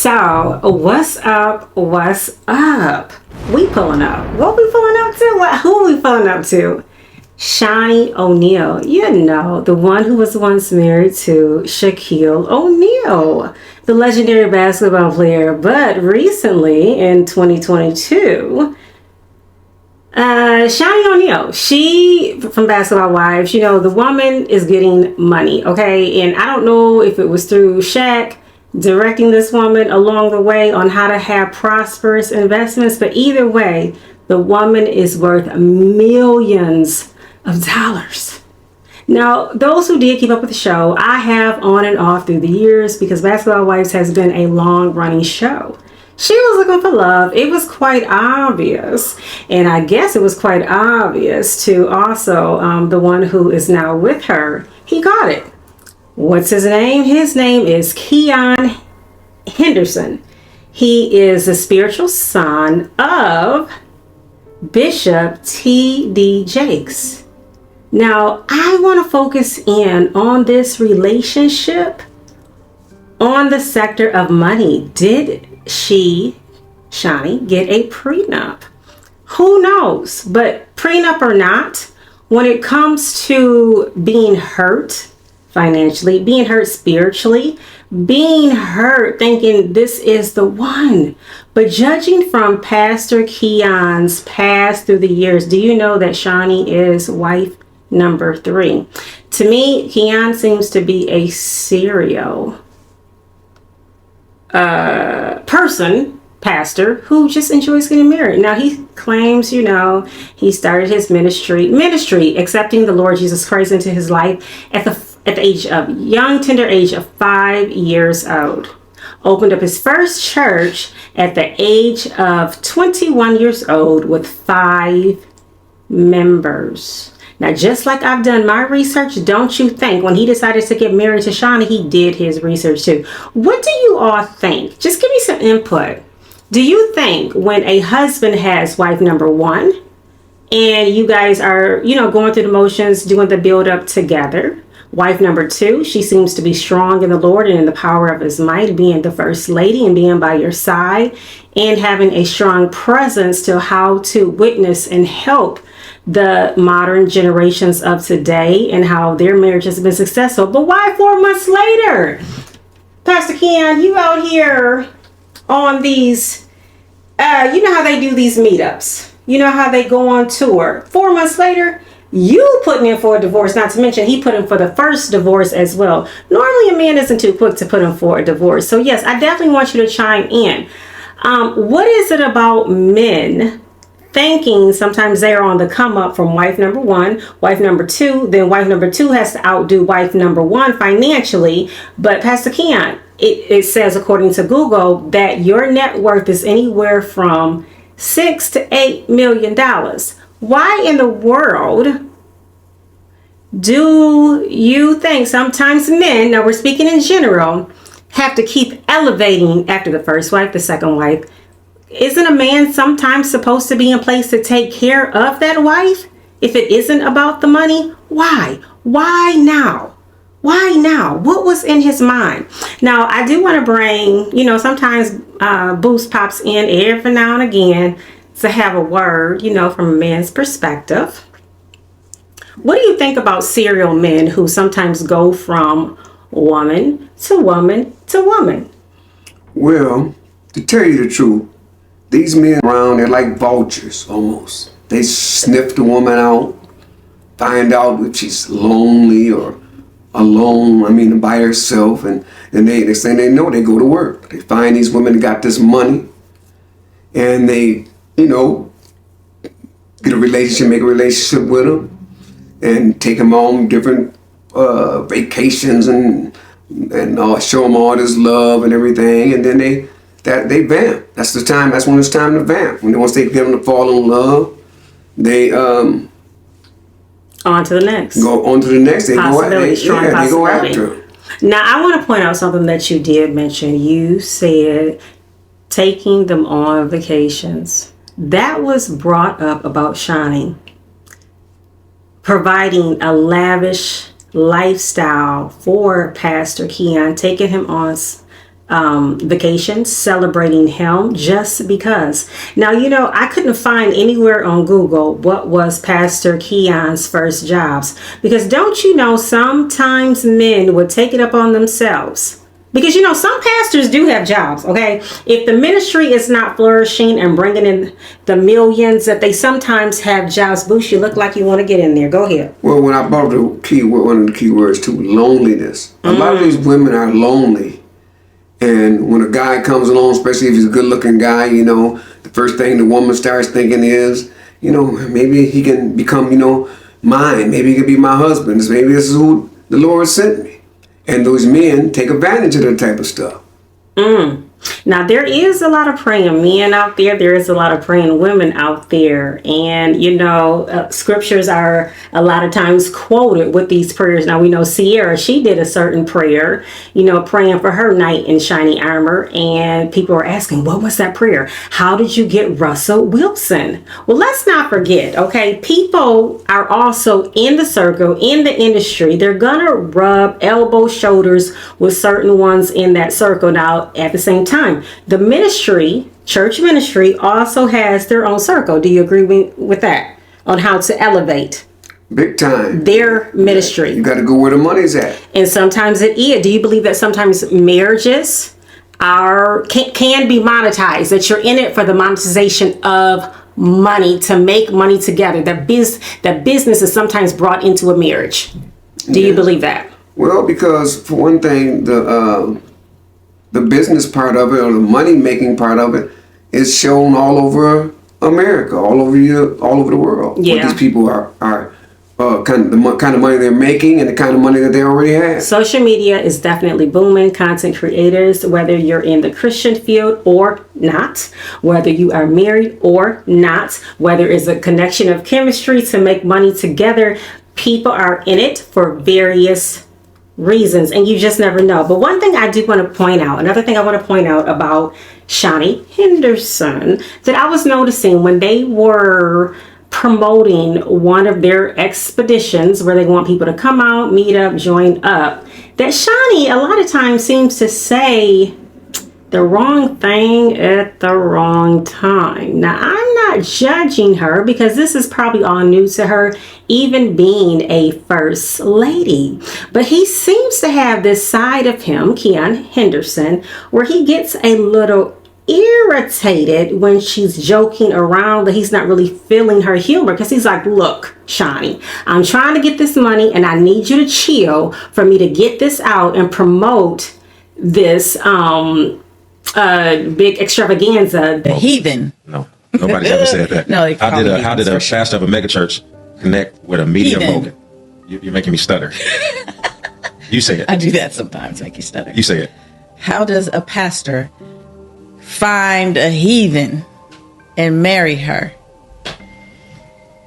So, what's up? What's up? We pulling up. What we pulling up to? Who we pulling up to? Shaunie O'Neal. You know, the one who was once married to Shaquille O'Neal, the legendary basketball player. But recently, in 2022, Shaunie O'Neal, she from Basketball Wives, you know, the woman is getting money, okay? And I don't know if it was through Shaq directing this woman along the way on how to have prosperous investments, but either way, the woman is worth millions of dollars. Now, those who did keep up with the show, I have on and off through the years because Basketball Wives has been a long-running show. She was looking for love. It was quite obvious. And I guess it was quite obvious to also the one who is now with her. He got it. What's his name? His name is Keion Henderson. He is the spiritual son of Bishop T.D. Jakes. Now, I want to focus in on this relationship on the sector of money. Did Shaunie, get a prenup? Who knows? But prenup or not, when it comes to being hurt financially, being hurt spiritually, being hurt thinking this is the one. But judging from Pastor Keion's past through the years, do you know that Shaunie is wife number 3? To me, Keion seems to be a serial pastor who just enjoys getting married. Now he claims, you know, he started his ministry accepting the Lord Jesus Christ into his life at the tender age of 5 years old. Opened up his first church at the age of 21 years old with 5 members. Now, just like I've done my research, don't you think when he decided to get married to Shaunie, he did his research too? What do you all think? Just give me some input. Do you think when a husband has wife number 1 and you guys are, you know, going through the motions, doing the build up together, wife number 2, she seems to be strong in the Lord and in the power of his might, being the first lady and being by your side and having a strong presence to how to witness and help the modern generations of today and how their marriage has been successful. But why 4 months later? Pastor Keion, you out here on these, you know how they do these meetups. You know how they go on tour. 4 months later, you putting in for a divorce, not to mention he put in for the first divorce as well. Normally a man isn't too quick to put in for a divorce. So yes, I definitely want you to chime in. What is it about men thinking sometimes they're on the come up from wife number 1, wife number 2, then wife number 2 has to outdo wife number 1 financially? But Pastor Keion, it says according to Google that your net worth is anywhere from $6 to $8 million. Why in the world do you think sometimes men, now we're speaking in general, have to keep elevating after the first wife, the second wife? Isn't a man sometimes supposed to be in place to take care of that wife? If it isn't about the money, why? Why now? Why now? What was in his mind? Now, I do want to bring, you know, sometimes Boost pops in every now and again to have a word, you know, from a man's perspective. What do you think about serial men who sometimes go from woman to woman to woman? Well, to tell you the truth, these men around, they're like vultures almost. They sniff the woman out, find out if she's lonely or alone, by herself, and they say they know, they go to work. They find these women that got this money, and they, you know, get a relationship, make a relationship with them, and take them on different vacations and show them all this love and everything, and then they vamp. That's the time. That's when it's time to vamp. When once they get them to fall in love, they on to the next. Go on to the next. They go after. Now, I want to point out something that you did mention. You said taking them on vacations. That was brought up about Shaunie providing a lavish lifestyle for Pastor Keion, taking him on vacations, celebrating him just because. Now, I couldn't find anywhere on Google what was Pastor Keion's first jobs, because don't you know, sometimes men would take it up on themselves. Because, some pastors do have jobs, okay? If the ministry is not flourishing and bringing in the millions, that they sometimes have jobs. Boosh, you look like you want to get in there. Go ahead. Well, when I brought the key word, one of the key words too, loneliness. A lot of these women are lonely. And when a guy comes along, especially if he's a good-looking guy, the first thing the woman starts thinking is, maybe he can become, mine. Maybe he can be my husband. Maybe this is who the Lord sent me. And those men take advantage of that type of stuff. Now, there is a lot of praying men out there. There is a lot of praying women out there. And, scriptures are a lot of times quoted with these prayers. Now, we know Sierra, she did a certain prayer, praying for her knight in shiny armor. And people are asking, what was that prayer? How did you get Russell Wilson? Well, let's not forget, okay, people are also in the circle, in the industry. They're going to rub elbow shoulders with certain ones in that circle. Now, at the same time, the ministry, church ministry, also has their own circle. Do you agree with that? On how to elevate big time their ministry. You got to go where the money's at. And sometimes it is. Do you believe that sometimes marriages can be monetized, that you're in it for the monetization of money, to make money together, that business is sometimes brought into a marriage? Do you believe that? Well, because for one thing, the business part of it, or the money making part of it, is shown all over America, all over the world. Yeah. What these people are kind of money they're making and the kind of money that they already have. Social media is definitely booming. Content creators, whether you're in the Christian field or not, whether you are married or not, whether it's a connection of chemistry to make money together, people are in it for various reasons, and you just never know. But one thing I do want to point out, another thing I want to point out about Shaunie Henderson, that I was noticing when they were promoting one of their expeditions where they want people to come out, meet up, join up, that Shaunie a lot of times seems to say the wrong thing at the wrong time. Now, I'm not judging her, because this is probably all new to her, even being a first lady. But he seems to have this side of him, Keion Henderson, where he gets a little irritated when she's joking around, that he's not really feeling her humor, because he's like, look, Shaunie, I'm trying to get this money and I need you to chill for me to get this out and promote this big extravaganza. The heathen. No, nobody ever said that. No, how did a pastor of a megachurch connect with a media mogul? You're making me stutter. You say it. I do that sometimes, make you stutter. You say it. How does a pastor find a heathen and marry her?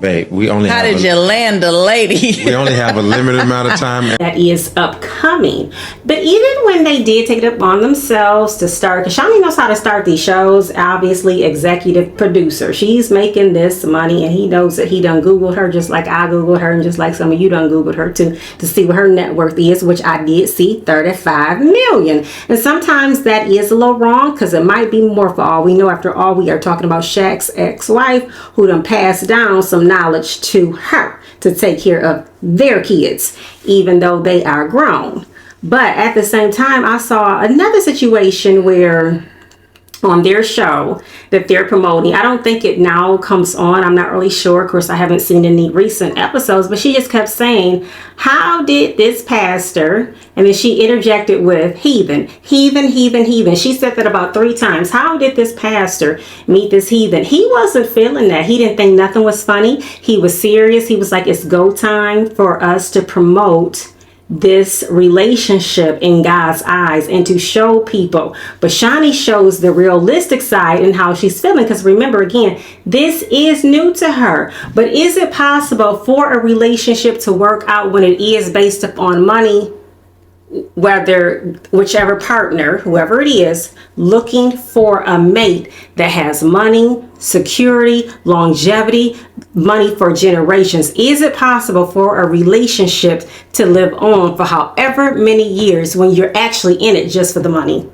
Babe, we only How did you land a lady? We only have a limited amount of time. That is upcoming. But even when they did take it upon themselves to start, because Shaunie knows how to start these shows, obviously executive producer. She's making this money, and he knows that he done Googled her just like I Googled her, and just like some of you done Googled her too, to see what her net worth is, which I did see, 35 million. And sometimes that is a little wrong, because it might be more. For all we know, after all, we are talking about Shaq's ex-wife, who done passed down some knowledge to her to take care of their kids, even though they are grown. But at the same time, I saw another situation where on their show that they're promoting, I don't think it now comes on, I'm not really sure, of course I haven't seen any recent episodes, but she just kept saying, how did this pastor, and then she interjected with heathen. She said that about 3 times. How did this pastor meet this heathen? He wasn't feeling that. He didn't think nothing was funny. He was serious. He was like, it's go time for us to promote this relationship in God's eyes and to show people. But Shaunie shows the realistic side and how she's feeling, because remember, again, this is new to her. But is it possible for a relationship to work out when it is based upon money, whether whichever partner, whoever it is, looking for a mate that has money, security, longevity, money for generations? Is it possible for a relationship to live on for however many years when you're actually in it just for the money?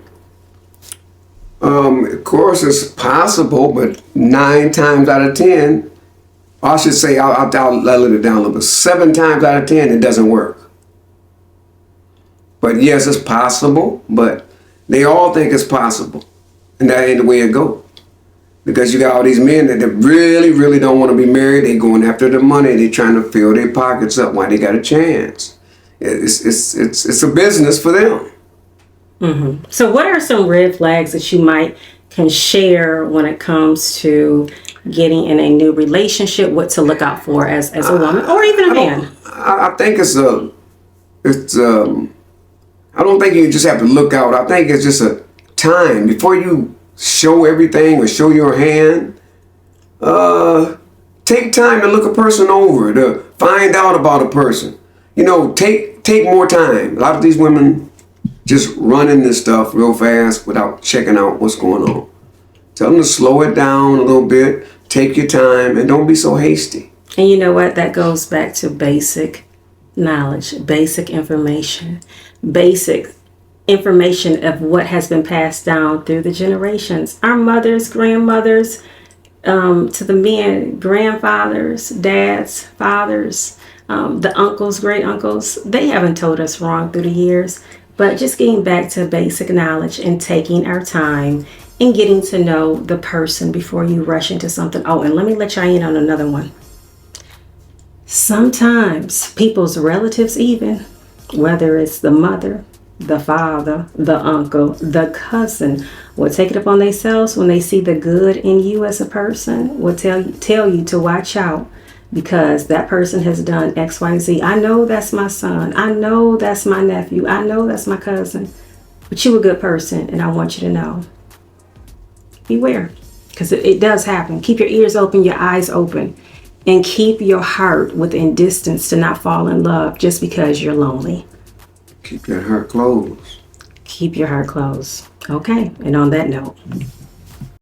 Of course, it's possible, but 9 times out of 10, I should say, I'll let it down a little bit. 7 times out of 10, it doesn't work. But yes, it's possible, but they all think it's possible. And that ain't the way it goes. Because you got all these men that really, really don't want to be married. They going after the money. They trying to fill their pockets up while they got a chance. It's a business for them. Mm-hmm. So what are some red flags that you can share when it comes to getting in a new relationship, what to look out for as a woman or even a man? I think I don't think you just have to look out. I think it's just a time before you show everything or show your hand. Take time to look a person over, to find out about a person. Take more time. A lot of these women just running this stuff real fast without checking out what's going on. Tell them to slow it down a little bit, take your time, and don't be so hasty. And you know what? That goes back to basic knowledge, basic information of what has been passed down through the generations. Our mothers, grandmothers, to the men, grandfathers, dads, fathers, the uncles, great uncles, they haven't told us wrong through the years. But just getting back to basic knowledge and taking our time and getting to know the person before you rush into something. Oh, and let me let you in on another one. Sometimes people's relatives, even, whether it's the mother, the father, the uncle, the cousin, will take it upon themselves when they see the good in you as a person, will tell you to watch out because that person has done XYZ. I know that's my son. I know that's my nephew. I know that's my cousin. But you're a good person, and I want you to know. Beware, because it does happen. Keep your ears open, your eyes open, and keep your heart within distance to not fall in love just because you're lonely. Keep that heart closed. Keep your heart closed. Okay, and on that note.